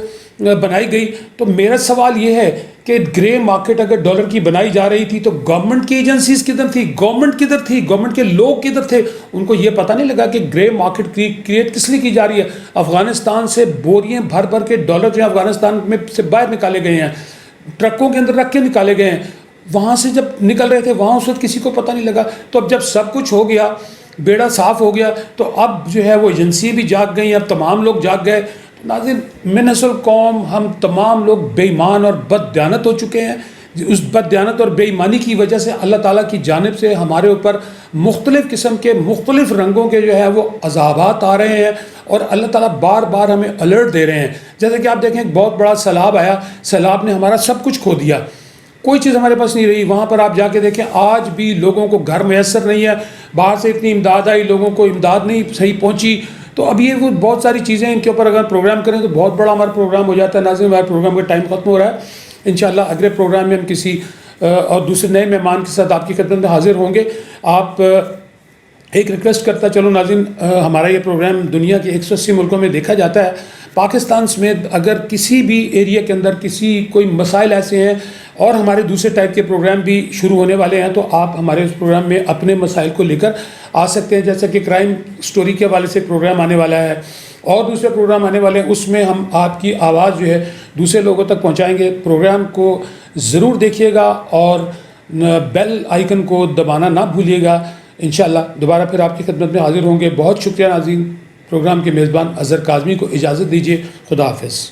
بنائی گئی. تو میرا سوال یہ ہے کہ گرے مارکیٹ اگر ڈالر کی بنائی جا رہی تھی تو گورنمنٹ کی ایجنسیز کدھر تھی، گورنمنٹ کدھر تھی، گورنمنٹ کے لوگ کدھر تھے؟ ان کو یہ پتہ نہیں لگا کہ گرے مارکیٹ کریٹ کس لیے کی جا رہی ہے. افغانستان سے بوریاں بھر بھر کے ڈالر جو ہے افغانستان میں سے باہر نکالے گئے ہیں، ٹرکوں کے اندر رکھ کے نکالے گئے ہیں. وہاں سے جب نکل رہے تھے وہاں اس وقت کسی کو پتہ نہیں لگا. تو اب جب سب کچھ ہو گیا، بیڑا صاف ہو گیا، تو اب جو ہے وہ ایجنسی بھی جاگ گئی، اب تمام لوگ جاگ گئے. ناظرین من اصل قوم ہم تمام لوگ بے ایمان اور بددیانت ہو چکے ہیں. اس بددیانت اور بے ایمانی کی وجہ سے اللہ تعالیٰ کی جانب سے ہمارے اوپر مختلف قسم کے مختلف رنگوں کے جو ہے وہ عذابات آ رہے ہیں، اور اللہ تعالیٰ بار بار ہمیں الرٹ دے رہے ہیں. جیسے کہ آپ دیکھیں ایک بہت بڑا سیلاب آیا، سیلاب نے ہمارا سب کچھ کھو دیا، کوئی چیز ہمارے پاس نہیں رہی. وہاں پر آپ جا کے دیکھیں آج بھی لوگوں کو گھر میسر نہیں ہے، باہر سے اتنی امداد آئی، لوگوں کو امداد نہیں صحیح پہنچی. تو اب یہ وہ بہت ساری چیزیں ان کے اوپر اگر پروگرام کریں تو بہت بڑا ہمارا پروگرام ہو جاتا ہے. ناظرین ہمارے پروگرام کا ٹائم ختم ہو رہا ہے. انشاءاللہ اگلے پروگرام میں ہم کسی اور دوسرے نئے مہمان کے ساتھ آپ کی خدمت میں حاضر ہوں گے. آپ ایک ریکویسٹ کرتا چلو ناظرین، ہمارا یہ پروگرام دنیا کے 180 ملکوں میں دیکھا جاتا ہے. پاکستان سمیت اگر کسی بھی ایریا کے اندر کوئی مسائل ایسے ہیں اور ہمارے دوسرے ٹائپ کے پروگرام بھی شروع ہونے والے ہیں تو آپ ہمارے اس پروگرام میں اپنے مسائل کو لے کر آ سکتے ہیں. جیسا کہ کرائم سٹوری کے حوالے سے پروگرام آنے والا ہے اور دوسرے پروگرام آنے والے ہیں، اس میں ہم آپ کی آواز جو ہے دوسرے لوگوں تک پہنچائیں گے. پروگرام کو ضرور دیکھیے گا اور بیل آئیکن کو دبانا نہ بھولیے گا. انشاءاللہ دوبارہ پھر آپ کی خدمت میں حاضر ہوں گے. بہت شکریہ ناظرین. پروگرام کے میزبان اظہر کاظمی کو اجازت دیجیے. خدا حافظ.